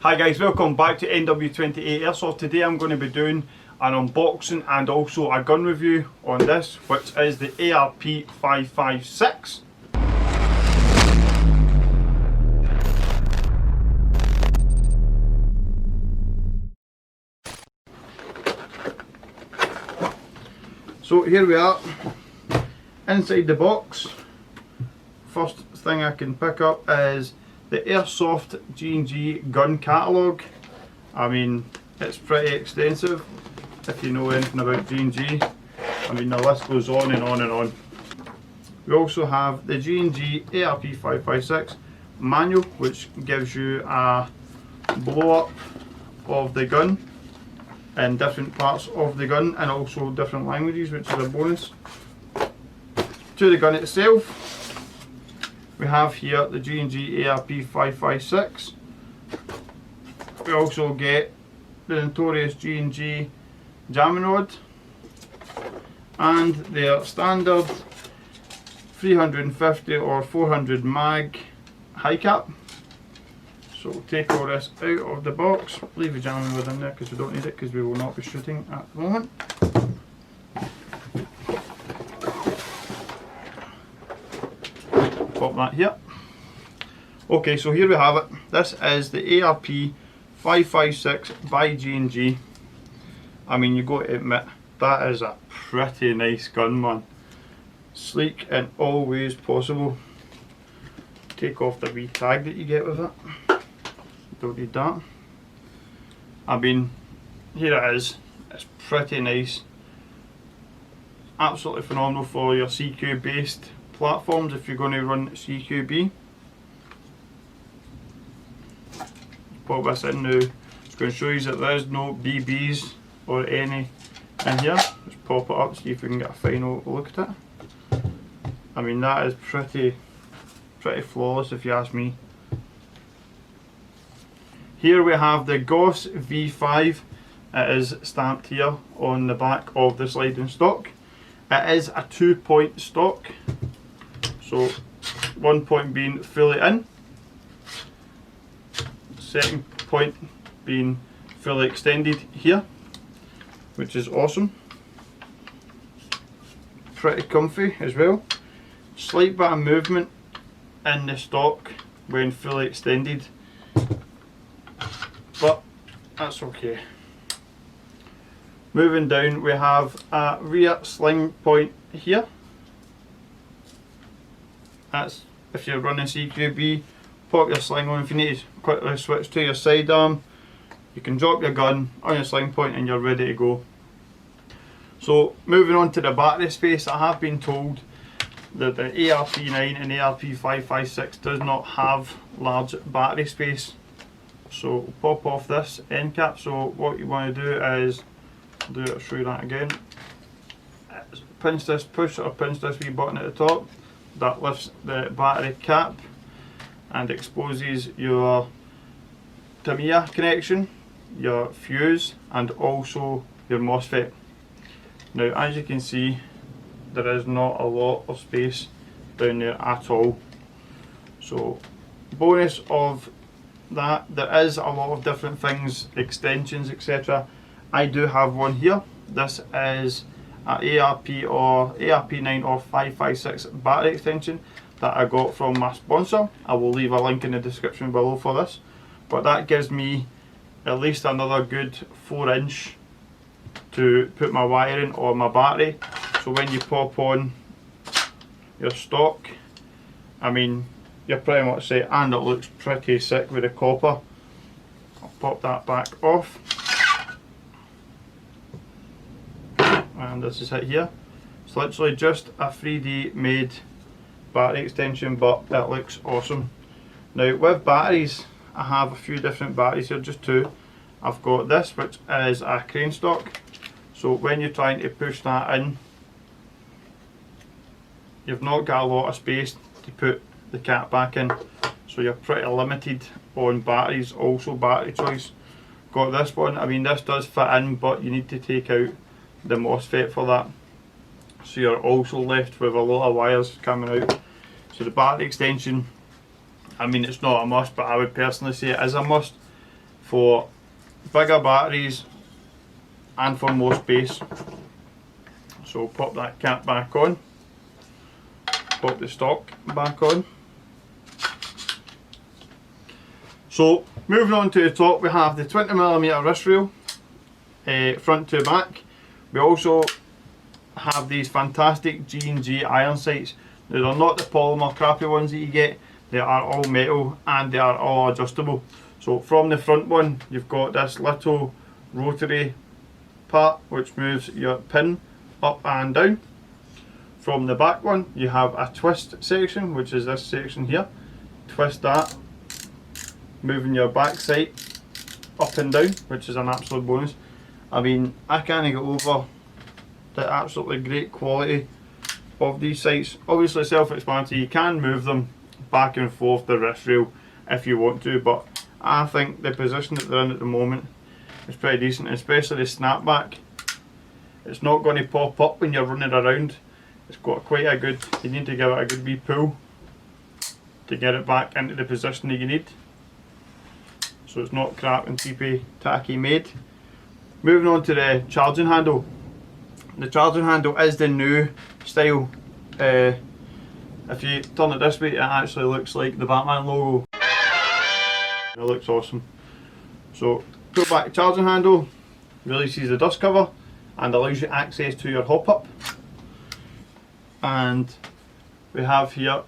Hi guys, welcome back to NW28 Airsoft. Today I'm going to be doing an unboxing and also a gun review on this, which is the ARP 556. So here we are, inside the box. First thing I can pick up is the Airsoft G&G gun catalogue. I mean, it's pretty extensive if you know anything about G&G. I mean, the list goes on and on and on. We also have the G&G ARP 556 manual, which gives you a blow up of the gun in different parts of the gun and also different languages, which is a bonus. To the gun itself, we have here the G&G ARP 556. We also get the notorious G&G jamming rod and their standard 350 or 400 mag high cap. So we'll take all this out of the box, leave the jamming rod in there because we don't need it because we will not be shooting at the moment. Pop that here. Okay, so here we have it. This is the ARP 556 by G&G. I mean, you got to admit, that is a pretty nice gun, man. Sleek in all ways possible. Take off the wee tag that you get with it. Don't need that. I mean, here it is. It's pretty nice. Absolutely phenomenal for your CQ based platforms if you're going to run CQB. Pop this in now. It's going to show you that there is no BBs or any in here. Let's pop it up, see if we can get a final look at it. I mean, that is pretty flawless if you ask me. Here we have the Goss V5. It is stamped here on the back of the sliding stock. It is a 2-point stock. So 1 point being fully in, second point being fully extended here, which is awesome. Pretty comfy as well. Slight bit of movement in the stock when fully extended, but that's okay. Moving down, we have a rear sling point here. That's if you're running CQB, pop your sling on. If you need to quickly switch to your sidearm, you can drop your gun on your sling point and you're ready to go. So moving on to the battery space, I have been told that the ARP9 and ARP 556 does not have large battery space. So pop off this end cap. So what you want to do is, show you that again. Pinch this, push or pinch this wee button at the top. That lifts the battery cap and exposes your Tamiya connection, your fuse and also your MOSFET. Now as you can see, there is not a lot of space down there at all. So bonus of that, there is a lot of different things, extensions, etc. I do have one here. This is ARP or ARP9 or 556 battery extension that I got from my sponsor. I will leave a link in the description below for this, but that gives me at least another good 4" to put my wire in or my battery. So when you pop on your stock, I mean, you're pretty much set, and it looks pretty sick with the copper. I'll pop that back off. And this is it here. It's literally just a 3D made battery extension, but it looks awesome. Now with batteries, I have a few different batteries here, just two. I've got this, which is a crane stock. So when you're trying to push that in, you've not got a lot of space to put the cap back in. So you're pretty limited on batteries, also battery choice. Got this one, I mean this does fit in, but you need to take out the MOSFET for that, so you're also left with a lot of wires coming out. So the battery extension, I mean it's not a must, but I would personally say it is a must for bigger batteries and for more space. So pop that cap back on, pop the stock back on. So moving on to the top, we have the 20mm wrist rail, front to back. We also have these fantastic G&G iron sights. Now they're not the polymer crappy ones that you get, they are all metal and they are all adjustable. So from the front one, you've got this little rotary part which moves your pin up and down. From the back one, you have a twist section, which is this section here. Twist that, moving your back sight up and down, which is an absolute bonus. I mean, I can't get over the absolutely great quality of these sights. Obviously self-explanatory, you can move them back and forth the wrist rail if you want to, but I think the position that they're in at the moment is pretty decent, especially the snapback. It's not going to pop up when you're running around. It's got quite a good, you need to give it a good wee pull to get it back into the position that you need. So it's not crap and cheapy tacky made. Moving on to the charging handle. The charging handle is the new style. If you turn it this way, it actually looks like the Batman logo. It looks awesome. So pull back charging handle, releases the dust cover and allows you access to your hop up. And we have here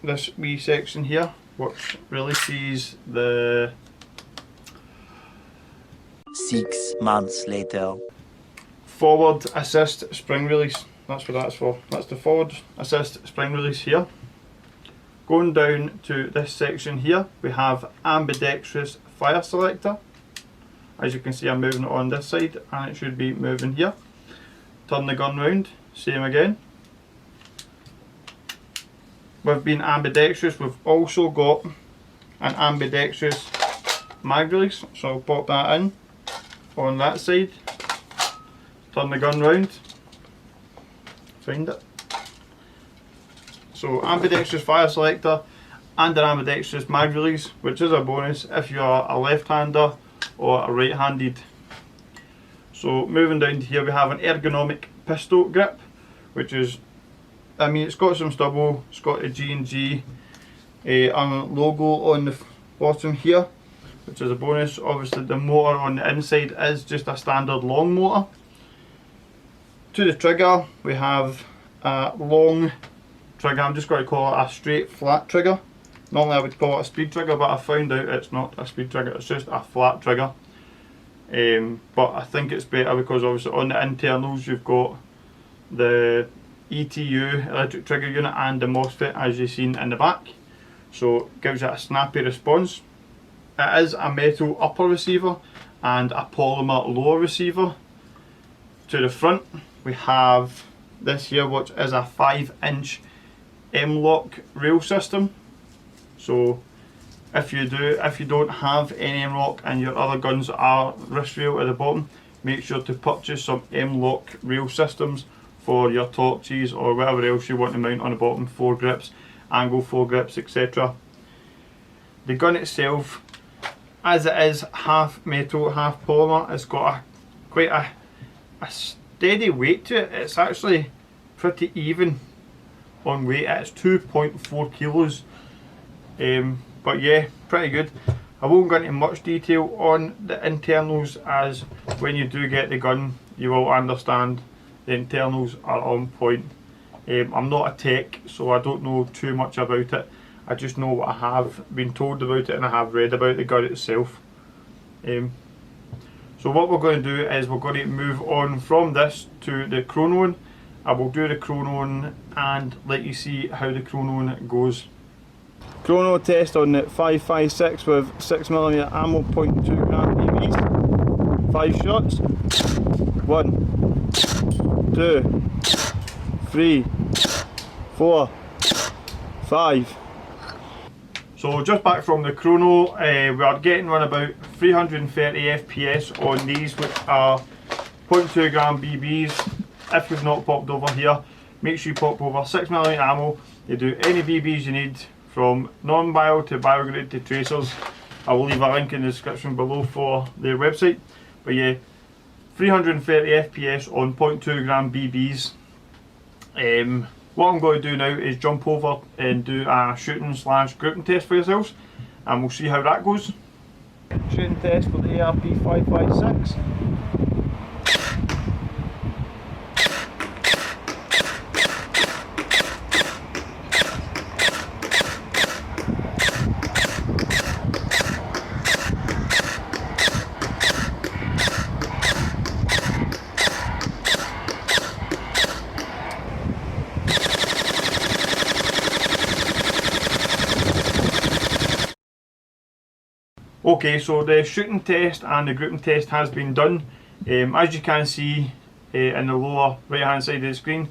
this wee section here which releases the 6 months later. forward assist spring release. That's what that's for. That's the forward assist spring release here. Going down to this section here, we have ambidextrous fire selector. As you can see, I'm moving it on this side and it should be moving here. Turn the gun round, same again. We've been ambidextrous, we've also got an ambidextrous mag release, so I'll pop that in on that side. Turn the gun round, find it. So ambidextrous fire selector and an ambidextrous mag release, which is a bonus if you are a left-hander or a right-handed. So moving down to here, we have an ergonomic pistol grip, which is, I mean, it's got some stubble, it's got a G&G logo on the bottom here, which is a bonus. Obviously the motor on the inside is just a standard long motor. To the trigger, we have a long trigger. I'm just going to call it a straight flat trigger. Normally I would call it a speed trigger, but I found out it's not a speed trigger, it's just a flat trigger. But I think it's better because obviously on the internals you've got the ETU, electric trigger unit, and the MOSFET as you've seen in the back. So it gives you a snappy response. It is a metal upper receiver and a polymer lower receiver. To the front we have this here, which is a 5-inch M-lock rail system. So if you don't have any M-lock and your other guns are wrist rail at the bottom, make sure to purchase some M-lock rail systems for your torches or whatever else you want to mount on the bottom, foregrips, angle foregrips, etc. The gun itself, as it is half metal, half polymer, it's got quite a steady weight to it. It's actually pretty even on weight. It's 2.4 kilos. But yeah, pretty good. I won't go into much detail on the internals, as when you do get the gun you will understand the internals are on point. I'm not a tech, so I don't know too much about it. I just know what I have been told about it and I have read about the gun itself. So what we're going to do is we're going to move on from this to the chrono. I will do the chrono and let you see how the chrono goes. Chrono test on the 5.56 with 6mm ammo, 0.2 gram BBs. 5 shots. 1, 2, 3, 4, 5. So just back from the chrono, we are getting around about 330 FPS on these, which are 0.2 gram BBs. If you've not popped over here, make sure you pop over 6mm ammo. You do any BBs you need from non-bio to biograde to tracers. I will leave a link in the description below for their website. But yeah, 330 FPS on 0.2 gram BBs. What I'm going to do now is jump over and do a shooting / grouping test for yourselves, and we'll see how that goes. Shooting test for the ARP 556. Okay, so the shooting test and the grouping test has been done. As you can see in the lower right hand side of the screen,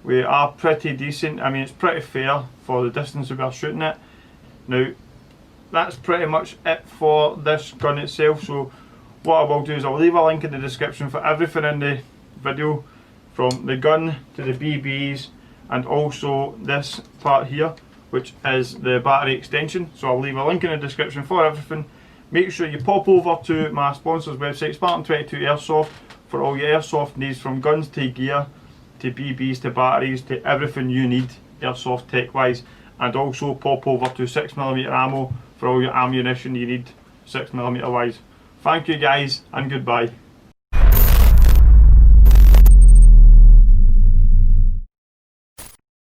we are pretty decent. I mean, it's pretty fair for the distance that we are shooting it. Now, that's pretty much it for this gun itself. So what I will do is I'll leave a link in the description for everything in the video, from the gun to the BBs, and also this part here, which is the battery extension. So I'll leave a link in the description for everything. Make sure you pop over to my sponsor's website, Spartan22 Airsoft, for all your airsoft needs, from guns to gear to BBs to batteries to everything you need airsoft tech wise. And also pop over to 6mm ammo for all your ammunition you need 6mm wise. Thank you guys, and goodbye.